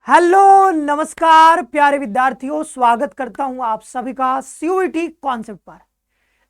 Hello नमस्कार प्यारे विद्यार्थियों, स्वागत करता हूं आप सभी का सीयूईटी कॉन्सेप्ट पर।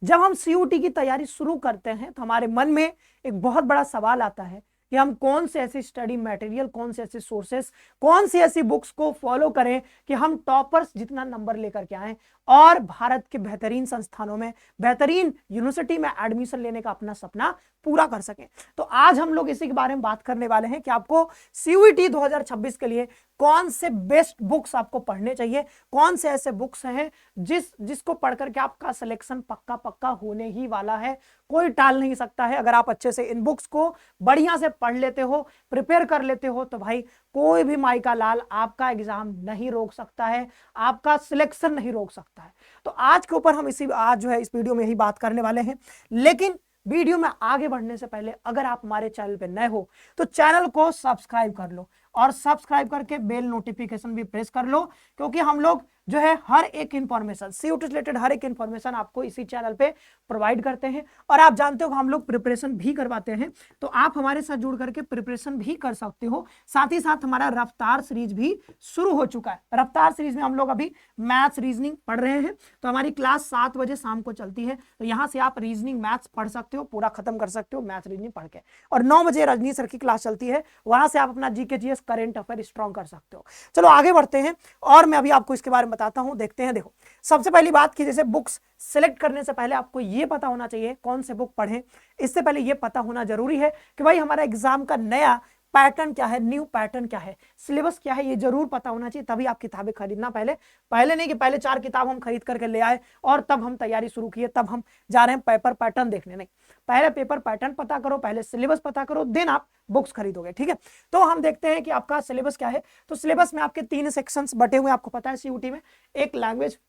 जब हम सीयूईटी की तैयारी शुरू करते हैं तो हमारे मन में एक बहुत बड़ा सवाल आता है कि हम कौन से ऐसे स्टडी मटेरियल, कौन से ऐसे सोर्सेस, कौन सी ऐसी बुक्स को फॉलो करें कि हम टॉपर्स जितना नंबर लेकर के आएं और भारत के बेहतरीन संस्थानों में, बेहतरीन यूनिवर्सिटी में एडमिशन लेने का अपना सपना पूरा कर सकें। तो आज हम लोग इसी के बारे में बात करने वाले हैं कि आपको सीयूईटी 2026 के लिए कौन से बेस्ट बुक्स आपको पढ़ने चाहिए, कौन से ऐसे बुक्स हैं जिसको पढ़ करके आपका सिलेक्शन पक्का पक्का होने ही वाला है, कोई टाल नहीं सकता है। अगर आप अच्छे से इन बुक्स को बढ़िया से पढ़ लेते हो, प्रिपेयर कर लेते हो, तो भाई कोई भी माई का लाल आपका एग्जाम नहीं रोक सकता है, आपका सिलेक्शन नहीं रोक सकता है। तो आज के ऊपर हम आज जो है इस वीडियो में यही बात करने वाले हैं। लेकिन वीडियो में आगे बढ़ने से पहले अगर आप हमारे चैनल पे नए हो तो चैनल को सब्सक्राइब कर लो और सब्सक्राइब करके बेल नोटिफिकेशन भी प्रेस कर लो, क्योंकि हम लोग जो है हर एक इंफॉर्मेशन, सीयूईटी रिलेटेड हर एक इंफॉर्मेशन आपको इसी चैनल पे प्रोवाइड करते हैं। और आप जानते हो हम लोग प्रिपरेशन भी करवाते हैं, तो आप हमारे साथ जुड़ करके प्रिपरेशन भी कर सकते हो। साथ ही साथ हमारा रफ्तार सीरीज भी शुरू हो चुका है। रफ्तार सीरीज में हम लोग अभी मैथ्स रीजनिंग पढ़ रहे हैं, तो हमारी क्लास 7 बजे शाम को चलती है। तो यहाँ से आप रीजनिंग मैथ्स पढ़ सकते हो, पूरा खत्म कर सकते हो मैथ्स रीजनिंग पढ़ के। और 9 बजे रजनी सर की क्लास चलती है, वहां से आप अपना GK GS current affair strong कर सकते हो। चलो आगे बढ़ते हैं और मैं अभी आपको इसके बारे में बताता हूं, देखते हैं। देखो, सबसे पहली बात की जैसे बुक्स सेलेक्ट करने से पहले आपको यह पता होना चाहिए कौन से बुक पढ़ें। इससे पहले यह पता होना जरूरी है कि भाई हमारा एग्जाम का नया पैटर्न क्या है, न्यू पैटर्न क्या है, सिलेबस क्या है, ये जरूर पता होना चाहिए, तभी आप किताबें खरीदना। पहले नहीं कि पहले 4 किताब हम खरीद करके ले आए और तब हम तैयारी शुरू किए, तब हम जा रहे हैं पेपर पैटर्न देखने। नहीं, पहले पेपर पैटर्न पता करो, पहले सिलेबस पता करो, देन आप बुक्स खरीदोगे। ठीक है, तो हम देखते हैं कि आपका सिलेबस क्या है। तो सिलेबस में आपके 3 सेक्शंस बटे हुए, आपको पता है सीयूईटी में। एक लैंग्वेज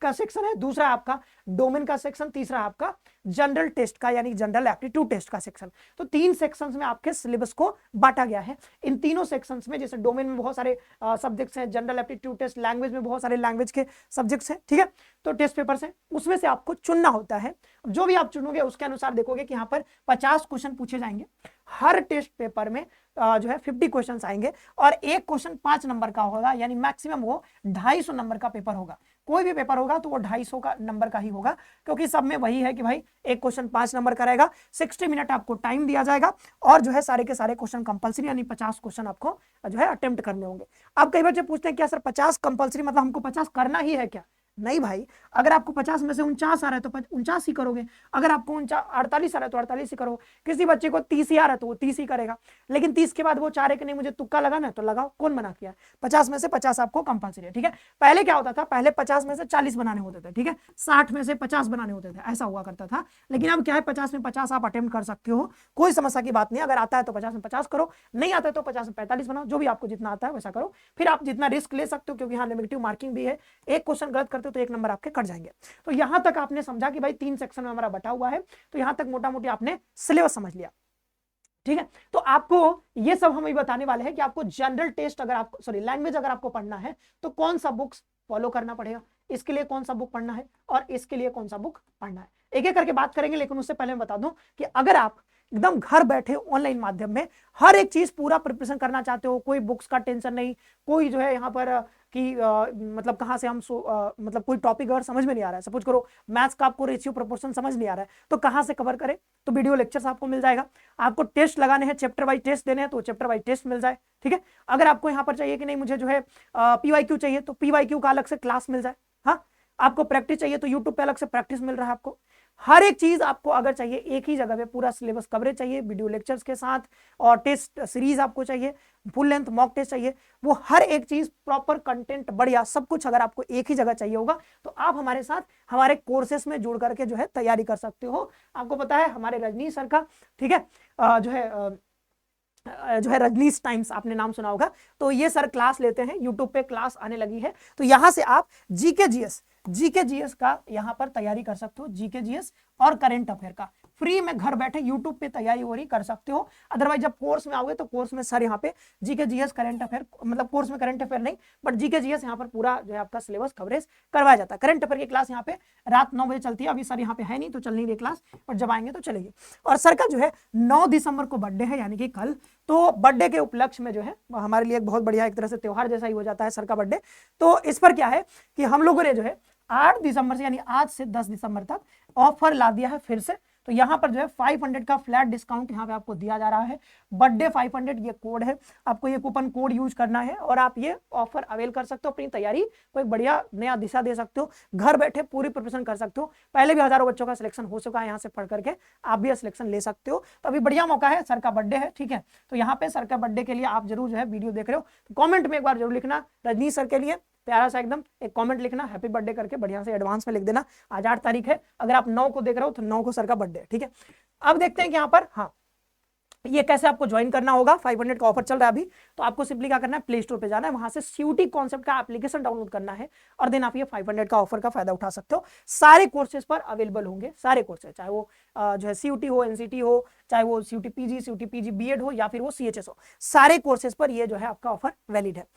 का सेक्शन है, दूसरा आपका डोमेन का सेक्शन, तीसरा आपका जनरल टेस्ट का यानी जनरल एप्टीट्यूड टेस्ट का सेक्शन। तो 3 सेक्शंस में आपके सिलेबस को बांटा गया है। इन तीनों सेक्शंस में जैसे डोमेन में बहुत सारे सब्जेक्ट्स हैं, जनरल एप्टीट्यूड टेस्ट, लैंग्वेज में बहुत सारे लैंग्वेज के सब्जेक्ट्स हैं। ठीक है, तो टेस्ट पेपर्स हैं, उसमें से आपको चुनना होता है। जो भी आप चुनोगे उसके अनुसार देखोगे कि यहाँ पर 50 क्वेश्चन पूछे जाएंगे। हर टेस्ट पेपर में जो है 50 क्वेश्चन आएंगे और एक क्वेश्चन 5 नंबर का होगा, यानी मैक्सिमम वो 250 नंबर का पेपर होगा। कोई भी पेपर होगा तो वो 250 का नंबर का ही होगा, क्योंकि सब में वही है कि भाई एक क्वेश्चन 5 नंबर का रहेगा। 60 मिनट आपको टाइम दिया जाएगा और जो है सारे के सारे क्वेश्चन कंपलसरी, यानी 50 क्वेश्चन आपको जो है अटेम्प्ट करने होंगे। अब कई बच्चे पूछते हैं क्या सर 50 कंपलसरी मतलब हमको 50 करना ही है क्या? नहीं भाई, अगर आपको 50 में से 49 आ रहा है तो 49 ही करोगे, अगर आपको 48 आ रहा है तो 48 ही करोगे। किसी बच्चे को 30 ही आ रहा है तो वो 30 ही करेगा, लेकिन 30 के बाद वो चाह रहे कि नहीं मुझे तुक्का लगाना है तो लगाओ। कौन मना किया? 50 में से 50 आपको कंपलसरी है। ठीक है, पहले क्या होता था, पहले 50 में से 40 बनाने होते थे, ठीक है, 60 में से 50 बनाने होते थे, ऐसा हुआ करता था। लेकिन अब क्या है, 50 में 50 आप अटेम्प्ट कर सकते हो, कोई समस्या की बात नहीं। अगर आता है तो 50 में 50 करो, नहीं आता है तो 50 में 45 बनाओ, जो भी आपको जितना आता है वैसा करो। फिर आप जितना रिस्क ले सकते हो, क्योंकि यहाँ नेगेटिव मार्किंग भी है, एक क्वेश्चन गलत करते हो तो 1 नंबर आपके कट जाएंगे। तो यहां तक आपने समझा कि भाई 3 सेक्शन में हमारा बटा हुआ है, तो यहां तक मोटा मोटी आपने सिलेबस समझ लिया। ठीक है, तो आपको ये सब हम बताने वाले हैं कि आपको जनरल टेस्ट अगर आपको, सॉरी, लैंग्वेज अगर आपको पढ़ना है तो कौन सा बुक्स फॉलो करना पड़ेगा, इसके लिए कौन सा बुक पढ़ना है और इसके लिए कौन सा बुक पढ़ना है, एक एक करके बात करेंगे। लेकिन उससे पहले मैं बता दूं कि अगर आप एकदम घर बैठे ऑनलाइन माध्यम में हर एक चीज पूरा प्रिपरेशन करना चाहते हो, कोई बुक्स का टेंशन नहीं, कोई जो है यहाँ पर कि मतलब कहाँ से हम मतलब कोई टॉपिक अगर समझ में नहीं आ रहा है, सपोज करो मैथ्स का आपको रेशियो प्रोपोर्शन समझ नहीं आ रहा है तो कहाँ से कवर करें, तो वीडियो लेक्चर्स आपको मिल जाएगा। आपको टेस्ट लगाने हैं, चैप्टर वाइज टेस्ट देने हैं तो चैप्टर वाइज टेस्ट मिल जाए। ठीक है, अगर आपको यहाँ पर चाहिए कि नहीं मुझे जो है PYQ चाहिए तो PYQ का अलग से क्लास मिल जाए। हाँ, आपको प्रैक्टिस चाहिए तो यूट्यूब पे अलग से प्रैक्टिस मिल रहा है आपको। हर एक चीज आपको अगर चाहिए एक ही जगह पे, पूरा सिलेबस कवरेज चाहिए वीडियो लेक्चर्स के साथ, और टेस्ट सीरीज आपको चाहिए, फुल लेंथ मॉक टेस्ट चाहिए, वो हर एक चीज प्रॉपर कंटेंट बढ़िया सब कुछ अगर आपको एक ही जगह चाहिए होगा तो आप हमारे साथ हमारे कोर्सेस में जुड़ करके जो है तैयारी कर सकते हो। आपको पता है हमारे रजनी सर का, ठीक है, जो है रजनीश टाइम्स, आपने नाम सुना होगा, तो ये सर क्लास लेते हैं, यूट्यूब पे क्लास आने लगी है, तो यहां से आप जीके जीएस का यहां पर तैयारी कर सकते हो, जीके जीएस और करंट अफेयर का फ्री में घर बैठे यूट्यूब पे तैयारी हो रही कर सकते हो। अदरवाइज जब कोर्स में आओगे तो कोर्स में सर यहाँ पे जीके जीएस करंट अफेयर, मतलब कोर्स में करंट अफेयर नहीं बट जीके जीएस यहाँ पर पूरा जो है आपका सिलेबस कवरेज करवाया जाता है। करंट अफेयर की क्लास यहाँ पे रात 9 बजे चलती है। अभी सर यहाँ पे है नहीं तो चल नहीं रही क्लास, और जब आएंगे तो चलेगी। और सर का जो है 9 दिसंबर को बर्थडे है, यानी कि कल। तो बर्थडे के उपलक्ष्य में जो है हमारे लिए एक बहुत बढ़िया एक तरह से त्योहार जैसा ही हो जाता है सर का बर्थडे। तो इस पर क्या है कि हम लोगों ने जो है 8 दिसंबर से, यानी आज से 10 दिसंबर तक ऑफर ला दिया है फिर से। तो यहाँ पर जो है 500 का फ्लैट डिस्काउंट यहाँ पे आपको दिया जा रहा है। बर्थडे 500 ये कोड है, आपको ये कूपन कोड यूज करना है और आप ये ऑफर अवेल कर सकते हो। अपनी तैयारी को एक बढ़िया नया दिशा दे सकते हो, घर बैठे पूरी प्रिपरेशन कर सकते हो। पहले भी हजारों बच्चों का सिलेक्शन हो चुका है यहाँ से पढ़ करके, आप भी सिलेक्शन ले सकते हो। तो अभी बढ़िया मौका है, सर का बर्थडे है, ठीक है। तो यहाँ पे सर का बर्थडे के लिए आप जरूर जो है वीडियो देख रहे हो तो कॉमेंट में एक बार जरूर लिखना रजनीश सर के लिए प्यारा सा एकदम एक कमेंट लिखना, हैप्पी बर्थडे करके बढ़िया से एडवांस में लिख देना। आज 8 तारीख है, अगर आप 9 को देख रहे हो तो 9 को सर का बर्थडे है, ठीक है। अब देखते हैं कि यहाँ पर हाँ ये कैसे आपको ज्वाइन करना होगा। 500 का ऑफर चल रहा है अभी, तो आपको सिंपली क्या करना है, प्ले स्टोर पे जाना है, वहां से सीयूटी कॉन्सेप्ट का एप्लीकेशन डाउनलोड करना है और देन आप ये 500 का ऑफर का फायदा उठा सकते हो। सारे कोर्सेज पर अवेलेबल होंगे, सारे कोर्सेज, चाहे वो जो है सीयूटी हो, एनसीटी हो, चाहे वो सीयूटी पीजी बीएड हो या फिर वो सीएचएस हो, सारे कोर्सेज पर ये जो है आपका ऑफर वैलिड है।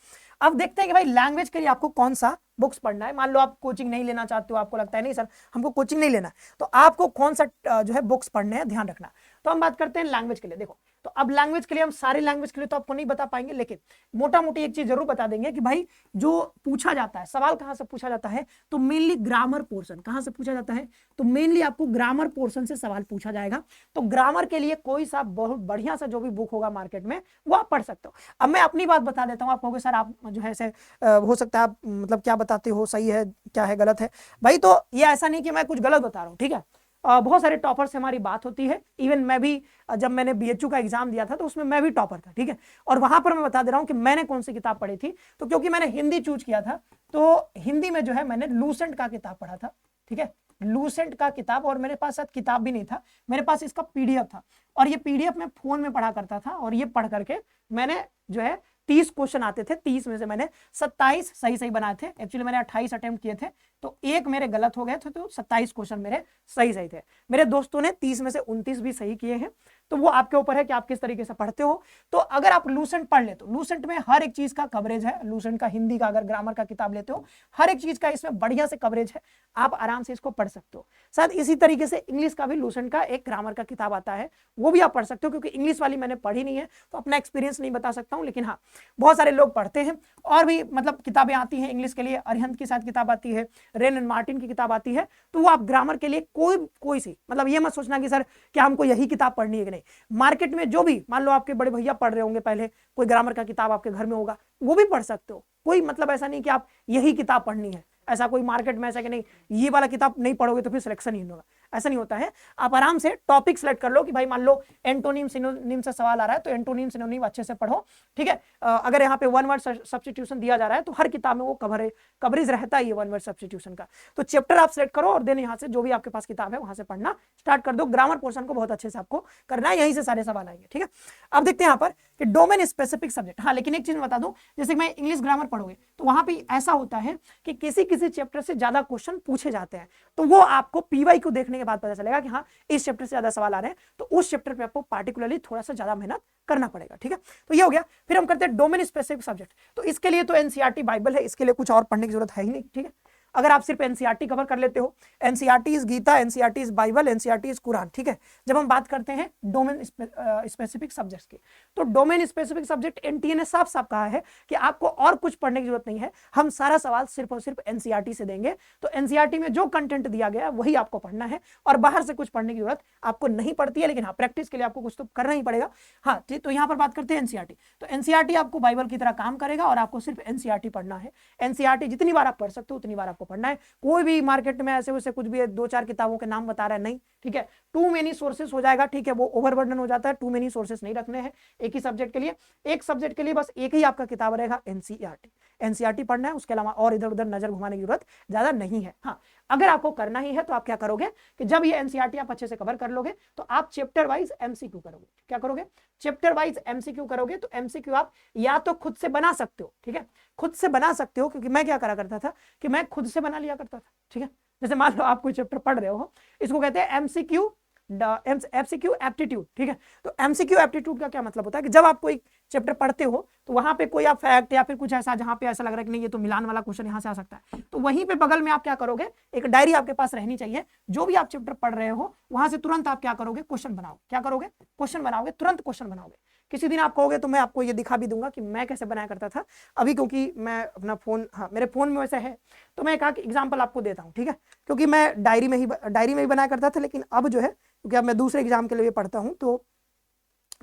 अब देखते हैं कि भाई लैंग्वेज के लिए आपको कौन सा बुक्स पढ़ना है। मान लो आप कोचिंग नहीं लेना चाहते हो, आपको लगता है नहीं सर हमको कोचिंग नहीं लेना, तो आपको कौन सा जो है बुक्स पढ़ने हैं, ध्यान रखना। तो हम बात करते हैं लैंग्वेज के लिए। देखो, तो अब लैंग्वेज के लिए हम सारे लैंग्वेज के लिए तो आपको नहीं बता पाएंगे, लेकिन मोटा मोटी एक चीज जरूर बता देंगे कि भाई जो पूछा जाता है, सवाल कहां से पूछा जाता है, तो मेनली ग्रामर पोर्शन कहां से पूछा जाता है, तो मेनली आपको ग्रामर पोर्शन से सवाल पूछा जाएगा। तो ग्रामर के लिए कोई सा बहुत बढ़िया सा जो भी बुक होगा मार्केट में वो आप पढ़ सकते हो। अब मैं अपनी बात बता देता हूँ, आप कहोगे सर आप जो है ऐसे हो सकता है आप मतलब क्या बताते हो, सही है क्या है गलत है भाई। तो ये ऐसा नहीं कि मैं कुछ गलत बता रहा हूँ, ठीक है। बहुत सारे टॉपर से हमारी बात होती है, इवन मैं भी जब मैंने बीएचयू का एग्जाम दिया था तो उसमें मैं भी टॉपर था, ठीक है। और वहां पर मैं बता दे रहा हूं कि मैंने कौन सी किताब पढ़ी थी। तो क्योंकि मैंने हिंदी चूज किया था तो हिंदी में जो है मैंने लूसेंट का किताब पढ़ा था, ठीक है, लूसेंट का किताब। और मेरे पास शायद किताब भी नहीं था, मेरे पास इसका पीडीएफ था, और ये पीडीएफ मैं फोन में पढ़ा करता था। और ये पढ़ करके मैंने जो है 30 क्वेश्चन आते थे, 30 में से मैंने 27 सही बनाए थे। एक्चुअली मैंने 28 अटेम्प्ट किए थे, तो एक मेरे गलत हो गए थे, तो 27 क्वेश्चन मेरे सही थे। मेरे दोस्तों ने 30 में से 29 भी सही किए हैं। तो वो आपके ऊपर है कि आप किस तरीके से पढ़ते हो। तो अगर आप लूसेंट पढ़ ले तो लूसेंट में हर एक चीज का कवरेज है। लूसेंट का हिंदी का अगर ग्रामर का किताब लेते हो, हर एक चीज का इसमें बढ़िया से कवरेज है, आप आराम से इसको पढ़ सकते हो। शायद इसी तरीके से इंग्लिश का भी लूसेंट का एक ग्रामर का किताब आता है, वो भी आप पढ़ सकते हो। क्योंकि इंग्लिश वाली मैंने पढ़ी नहीं है तो अपना एक्सपीरियंस नहीं बता सकता हूँ, लेकिन हाँ बहुत सारे लोग पढ़ते हैं। और भी मतलब किताबें आती हैं इंग्लिश के लिए, अरिहंत की साथ किताब आती है, रेन एंड मार्टिन की किताब आती है। तो वो आप ग्रामर के लिए कोई सी, मतलब ये मत सोचना कि सर क्या हमको यही किताब पढ़नी है कि नहीं। मार्केट में जो भी मान लो आपके बड़े भैया पढ़ रहे होंगे, पहले कोई ग्रामर का किताब आपके घर में होगा, वो भी पढ़ सकते हो। कोई मतलब ऐसा नहीं कि आप यही किताब पढ़नी है, ऐसा कोई मार्केट में ऐसा कि नहीं ये वाला किताब नहीं पढ़ोगे तो फिर सिलेक्शन ही नहीं होगा, ऐसा नहीं होता है। आप आराम से टॉपिक सेलेक्ट कर लो कि भाई मान लो एंटोनिम सिनोनिम से सवाल आ रहा है तो एंटोनिम सिनोनिम अच्छे से पढ़ो, ठीक है। अगर यहाँ पे वन वर्ड सब्स्टिट्यूशन दिया जा रहा है तो हर किताब में वो कवरेज रहता है ये वन वर्ड सब्स्टिट्यूशन का। तो चैप्टर आप सेलेक्ट करो और देन यहाँ से जो भी आपके पास किताब है वहां से पढ़ना स्टार्ट कर दो। ग्रामर पोर्शन को बहुत अच्छे से आपको करना है, यहीं से सारे सवाल आएंगे, ठीक है। अब देखते हैं यहाँ पर कि डोमेन स्पेसिफिक सब्जेक्ट। हाँ, लेकिन एक चीज बता दूं, जैसे मैं इंग्लिश ग्रामर पढ़ोगे तो वहां पे ऐसा होता है कि किसी चैप्टर से ज्यादा क्वेश्चन पूछे जाते हैं। तो वो आपको पीवाई को देखने के बाद पता चलेगा कि हाँ इस चैप्टर से ज्यादा सवाल आ रहे हैं, तो उस चैप्टर पे आपको पार्टिकुलरली थोड़ा सा ज्यादा मेहनत करना पड़ेगा, ठीक है। तो ये हो गया। फिर हम करते हैं डोमेन स्पेसिफिक सब्जेक्ट। तो इसके लिए तो एनसीईआरटी बाइबल है, इसके लिए कुछ और पढ़ने की जरूरत है ही नहीं, ठीक है। अगर आप सिर्फ एनसीईआरटी कवर कर लेते हो, NCERT is Gita, NCERT is Bible, NCERT is Quran, ठीक है। जब हम बात करते हैं डोमेन स्पेसिफिक सब्जेक्ट्स की, तो डोमेन स्पेसिफिक सब्जेक्ट एनटीए ने साफ साफ कहा है कि आपको और कुछ पढ़ने की जरूरत नहीं है, हम सारा सवाल सिर्फ और सिर्फ एनसीईआरटी से देंगे। तो एनसीईआरटी में जो कंटेंट दिया गया है वही आपको पढ़ना है, और बाहर से कुछ पढ़ने की जरूरत आपको नहीं पड़ती है। लेकिन हाँ, प्रैक्टिस के लिए आपको कुछ तो करना ही पड़ेगा। हाँ, तो यहाँ पर बात करते हैं एनसीईआरटी। तो एनसीईआरटी आपको बाइबल की तरह काम करेगा और आपको सिर्फ एनसीईआरटी पढ़ना है। एनसीईआरटी जितनी बार आप पढ़ सकते हो उतनी बार आपको पढ़ना है। कोई भी मार्केट में ऐसे वैसे कुछ भी 2-4 किताबों के नाम बता रहा है नहीं, ठीक है। टू मेनी सोर्सेस हो जाएगा, ठीक है, वो ओवरबर्डन हो जाता है। टू मेनी सोर्सेस नहीं रखने हैं एक ही सब्जेक्ट के लिए। एक सब्जेक्ट के लिए बस एक ही आपका किताब रहेगा, एनसीईआरटी। एनसीईआरटी पढ़ना है, उसके अलावा और इधर उधर नजर घुमाने की जरूरत ज्यादा नहीं है। हाँ, अगर आपको करना ही है तो आप क्या करोगे कि जब ये एनसीईआरटी आप अच्छे से कवर कर लोगे तो आप चैप्टर वाइज एमसीक्यू करोगे। क्या करोगे? चैप्टर वाइज एमसीक्यू करोगे। तो एमसीक्यू आप या तो खुद से बना सकते हो, ठीक है, खुद से बना सकते हो। क्योंकि मैं क्या करा करता था कि मैं खुद से बना लिया करता था, ठीक है। जैसे मान लो आप कोई चैप्टर पढ़ रहे हो, इसको कहते हैं एमसीक्यू एमसीक्यू एप्टीट्यूड, ठीक है। तो एमसीक्यू एप्टीट्यूड का क्या मतलब होता है कि जब आप कोई चैप्टर पढ़ते हो तो वहां पे कोई आप फैक्ट या फिर कुछ ऐसा जहां पे ऐसा लग रहा है कि नहीं ये तो मिलान वाला क्वेश्चन यहाँ से आ सकता है, तो वहीं पे बगल में आप क्या करोगे, एक डायरी आपके पास रहनी चाहिए। जो भी आप चैप्टर पढ़ रहे हो वहां से तुरंत आप क्या करोगे, क्वेश्चन बनाओ। क्या करोगे, क्वेश्चन बनाओगे, तुरंत क्वेश्चन बनाओगे। किसी दिन आप कहोगे तो मैं आपको ये दिखा भी दूंगा कि मैं कैसे बनाया करता था। अभी क्योंकि मैं अपना फोन, हाँ मेरे फोन में वैसे है, तो मैं एक एग्जाम्पल आपको देता हूँ, ठीक है। क्योंकि मैं डायरी में ही बनाया करता था, लेकिन अब जो है क्योंकि अब मैं दूसरे एग्जाम के लिए पढ़ता हूँ तो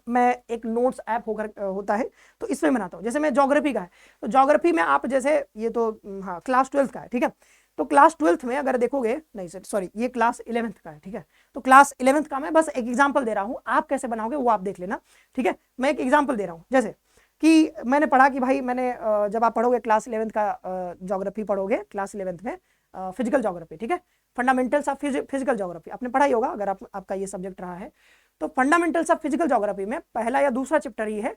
मैं एक नोट्स ऐप होता है तो इसमें बनाता हूँ। जैसे मैं ज्योग्राफी का है तो ज्योग्राफी में आप जैसे ये तो हाँ क्लास 12th का है, ठीक है। तो क्लास 12th में अगर देखोगे, नहीं सर सॉरी ये क्लास 11th का है, ठीक है। तो क्लास 11th का मैं बस एक एग्जाम्पल दे रहा हूँ, आप कैसे बनाओगे वो आप देख लेना, ठीक है। मैं एक एग्जाम्पल दे रहा हूँ, जैसे कि मैंने पढ़ा कि भाई मैंने जब आप पढ़ोगे क्लास 11th का ज्योग्राफी पढ़ोगे क्लास 11th में फिजिकल ज्योग्राफी, ठीक है। फंडामेंटल्स ऑफ फिजिकल ज्योग्राफी आपने पढ़ा ही होगा अगर आपका ये सब्जेक्ट रहा है। तो फंडामेंटल्स ऑफ फिजिकल ज्योग्राफी में पहला या दूसरा चैप्टर ही है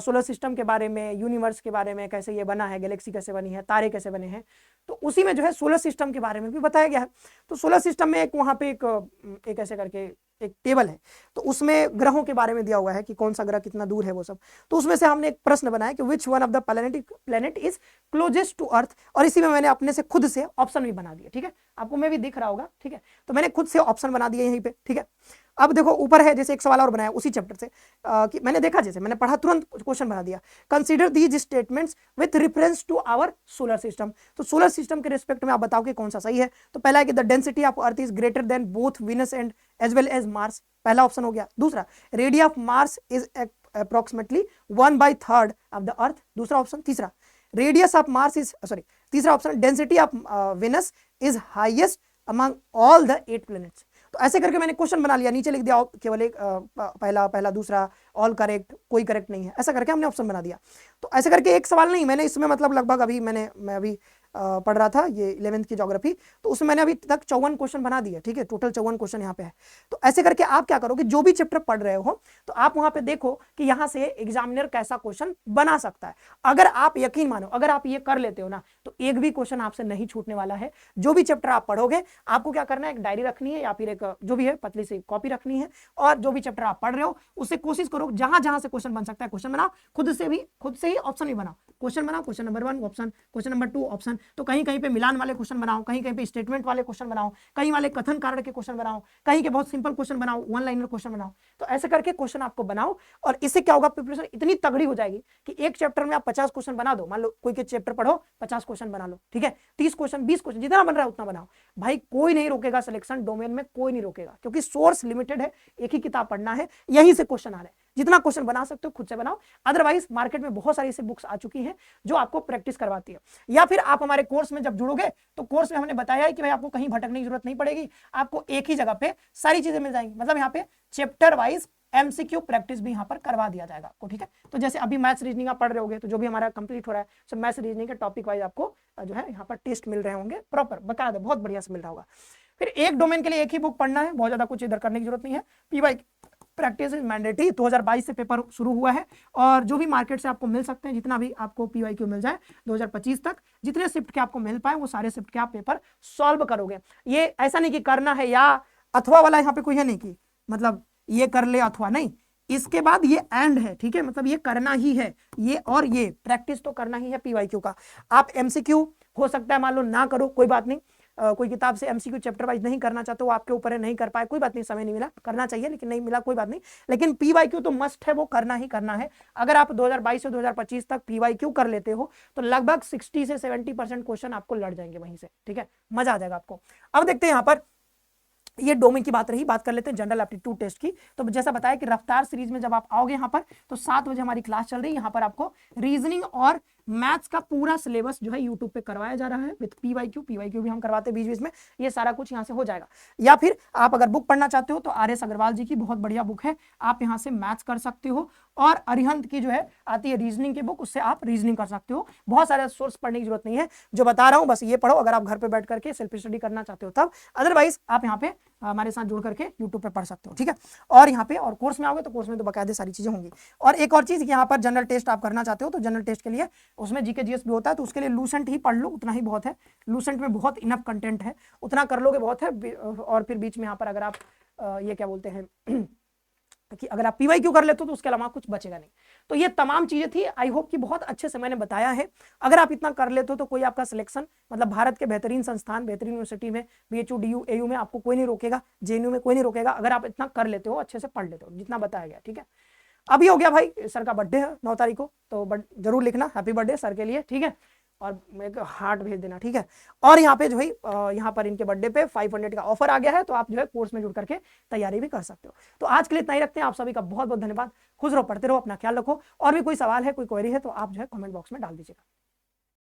सोलर सिस्टम के बारे में, यूनिवर्स के बारे में, कैसे ये बना है, गैलेक्सी कैसे बनी है, तारे कैसे बने हैं। तो उसी में जो है सोलर सिस्टम के बारे में भी बताया गया है। तो सोलर सिस्टम में एक वहाँ पे एक ऐसे करके एक टेबल है, तो उसमें ग्रहों के बारे में दिया हुआ है कि कौन सा ग्रह कितना दूर है वो सब। तो उसमें से हमने एक प्रश्न बनाया कि which one of the planet is closest to Earth, और इसी में मैंने अपने से खुद से ऑप्शन भी बना दिया, ठीक है। आपको में भी दिख रहा होगा, ठीक है। तो मैंने खुद से ऑप्शन बना दिया यहीं पे, ठीक है। अब देखो ऊपर है जैसे एक सवाल और बनाया उसी चैप्टर से कि मैंने देखा, जैसे मैंने पढ़ा तुरंत क्वेश्चन बना दिया, consider these statements with reference to our solar system. तो सोलर सिस्टम के रिस्पेक्ट में आप बताओ कि कौन सा सही है। तो पहला है कि the density of Earth is greater than both Venus and as well as Mars, पहला ऑप्शन हो गया। दूसरा, radius of Mars is approximately 1/3 of the Earth, दूसरा ऑप्शन। तीसरा, रेडियस ऑफ मार्स इज तीसरा option, density of Venus is highest among all the 8 planets. तो ऐसे करके मैंने क्वेश्चन बना लिया, नीचे लिख दिया केवल एक पहला दूसरा ऑल करेक्ट, कोई करेक्ट नहीं है, ऐसा करके हमने ऑप्शन बना दिया। तो ऐसे करके एक सवाल नहीं, मैंने इसमें मतलब लगभग अभी मैं अभी पढ़ रहा था ये 11th की ज्योग्राफी, तो उसमें मैंने अभी तक 54 क्वेश्चन बना दिए, ठीक है। टोटल 54 क्वेश्चन यहाँ पे है। तो ऐसे करके आप क्या करोगे, जो भी चैप्टर पढ़ रहे हो तो आप वहां पे देखो कि यहाँ से एग्जामिनर कैसा क्वेश्चन बना सकता है। अगर आप यकीन मानो, अगर आप ये कर लेते हो ना, तो एक भी क्वेश्चन आपसे नहीं छूटने वाला है। जो भी चैप्टर आप पढ़ोगे आपको क्या करना है, एक डायरी रखनी है या फिर एक जो भी है पतली सी कॉपी रखनी है, और जो भी चैप्टर आप पढ़ रहे हो उससे कोशिश करो जहां जहां से क्वेश्चन बन सकता है क्वेश्चन बनाओ, खुद से ही ऑप्शन भी बनाओ। क्वेश्चन बनाओ, question number 1 option, question number 2 option. तो कहीं कहीं पे मिलान वाले क्वेश्चन बनाओ, कहीं कहीं पे स्टेटमेंट वाले क्वेश्चन बनाओ, कहीं वाले कथन कारण के क्वेश्चन बनाओ, कहीं के बहुत सिंपल क्वेश्चन बनाओ, वन लाइनर क्वेश्चन बनाओ। तो ऐसे करके क्वेश्चन आपको बनाओ, और इससे क्या होगा, प्रिपरेशन इतनी तगड़ी हो जाएगी कि एक चैप्टर में आप 50 क्वेश्चन बना दो। मान लो कोई के चैप्टर पढ़ो, 50 क्वेश्चन बना लो, ठीक है। 30 क्वेश्चन, 20 क्वेश्चन, जितना बन रहा है उतना बनाओ। भाई कोई नहीं रोकेगा, सिलेक्शन डोमेन में कोई नहीं रोकेगा, क्योंकि सोर्स लिमिटेड है, एक ही किताब पढ़ना है, यहीं से क्वेश्चन आ रहे हैं। जितना क्वेश्चन बना सकते हो खुद से बनाओ, अदरवाइज मार्केट में बहुत सारी ऐसी बुक्स आ चुकी हैं जो आपको प्रैक्टिस करवाती है। या फिर आप हमारे कोर्स में जब जुड़ोगे तो कोर्स में हमने बताया है कि भाई आपको कहीं भटकने की जरूरत नहीं पड़ेगी, आपको एक ही जगह पे सारी चीजें मिल जाएंगी। मतलब यहाँ पे चैप्टर वाइज एमसीक्यू प्रैक्टिस भी यहाँ पर करवा दिया जाएगा आपको, ठीक है। तो जैसे अभी मैथ्स रीजनिंग आप पढ़ रहे होगे, तो जो भी हमारा कंप्लीट हो रहा है सो मैथ्स रीजनिंग के टॉपिक वाइज आपको जो है यहाँ पर टेस्ट मिल रहे होंगे, प्रॉपर बकायदा बहुत बढ़िया से मिल रहा होगा। फिर एक डोमेन के लिए एक ही बुक पढ़ना है, बहुत ज्यादा कुछ इधर करने की जरूरत नहीं है। पीवाई प्रैक्टिस इज मैंडेटरी, 2022 से पेपर शुरू हुआ है, और जो भी मार्केट से आपको मिल सकते हैं, जितना भी आपको पीवाईक्यू मिल जाए 2025 तक, जितने शिफ्ट के आपको मिल पाए वो सारे शिफ्ट के आप पेपर सॉल्व करोगे। ये ऐसा नहीं कि करना है या अथवा वाला यहाँ पे कोई है नहीं कि मतलब ये कर ले अथवा, नहीं, इसके बाद ये एंड है, ठीक है। मतलब ये करना ही है, ये और ये प्रैक्टिस तो करना ही है पीवाईक्यू का। आप एमसीक्यू हो सकता है मान लो ना करो, कोई बात नहीं, कोई किताब से एमसीक्यू चैप्टर वाइज नहीं करना चाहते हो, आपके ऊपर है, नहीं कर पाए, कोई बात नहीं, समय नहीं मिला, करना चाहिए लेकिन नहीं मिला, कोई बात नहीं। लेकिन पीवाईक्यू तो मस्ट है, वो करना ही करना है। अगर आप 2022 से 2025 तक पीवाईक्यू कर लेते हो तो लगभग 60 से 70% क्वेश्चन आपको लड़ जाएंगे वहीं से, ठीक है, मजा आ जाएगा आपको। अब देखते हैं यहाँ पर, ये डोमेन की बात रही, बात कर लेते हैं जनरल एप्टीट्यूड टेस्ट की। तो जैसा बताया कि रफ्तार सीरीज में जब आप आओगे यहाँ पर तो 7 बजे हमारी क्लास चल रही है। यहाँ पर आपको रीजनिंग और मैथ्स का पूरा सिलेबस जो है यूट्यूब पे करवाया जा रहा है विद पीवाईक्यू भी हम करवाते हैं बीच बीच में, ये सारा कुछ यहाँ से हो जाएगा। या फिर आप अगर बुक पढ़ना चाहते हो तो RS अग्रवाल जी की बहुत बढ़िया बुक है, आप यहाँ से मैथ्स कर सकते हो, और अरिहंत की जो है आती है रीजनिंग की बुक, उससे आप रीजनिंग कर सकते हो। बहुत सारे सोर्स पढ़ने की जरूरत नहीं है, जो बता रहा हूँ बस ये पढ़ो अगर आप घर पे बैठ करके सेल्फ स्टडी करना चाहते हो तब, अदरवाइज आप यहाँ पे हमारे साथ जुड़ करके यूट्यूब पे पढ़ सकते हो, ठीक है। और यहाँ पे और कोर्स में आओगे तो कोर्स में तो बाकायदे सारी चीजें होंगी। और एक और चीज, यहाँ पर जनरल टेस्ट आप करना चाहते हो तो जनरल टेस्ट के लिए उसमें जीके जीएस भी होता है, तो उसके लिए लूसेंट ही पढ़ लो, उतना ही बहुत है। लूसेंट में बहुत इनफ कंटेंट है, उतना कर लोगे बहुत है। और फिर बीच में यहाँ पर अगर आप ये क्या बोलते हैं कि अगर आप PYQ कर लेते हो तो उसके अलावा कुछ बचेगा नहीं। तो ये तमाम चीजें थी, आई होप कि बहुत अच्छे से मैंने बताया है। अगर आप इतना कर लेते हो तो कोई आपका सिलेक्शन, मतलब भारत के बेहतरीन संस्थान, बेहतरीन यूनिवर्सिटी में, BHU DU AU में आपको कोई नहीं रोकेगा, JNU में कोई नहीं रोकेगा, अगर आप इतना कर लेते हो, अच्छे से पढ़ लेते हो जितना बताया गया। ठीक है, अभी हो गया भाई, सर का बर्थडे है 9 तारीख को, तो जरूर लिखना हैप्पी बर्थडे सर के लिए। ठीक है, और एक हार्ट भेज देना। ठीक है, और यहाँ पे जो है यहाँ पर इनके बर्थडे पे 500 का ऑफर आ गया है, तो आप जो है कोर्स में जुड़ करके तैयारी भी कर सकते हो। तो आज के लिए इतना ही रखते हैं। आप सभी का बहुत बहुत धन्यवाद। खुश रहो, पढ़ते रहो, अपना ख्याल रखो। और भी कोई सवाल है, कोई क्वेरी है तो आप जो है कमेंट बॉक्स में डाल दीजिएगा।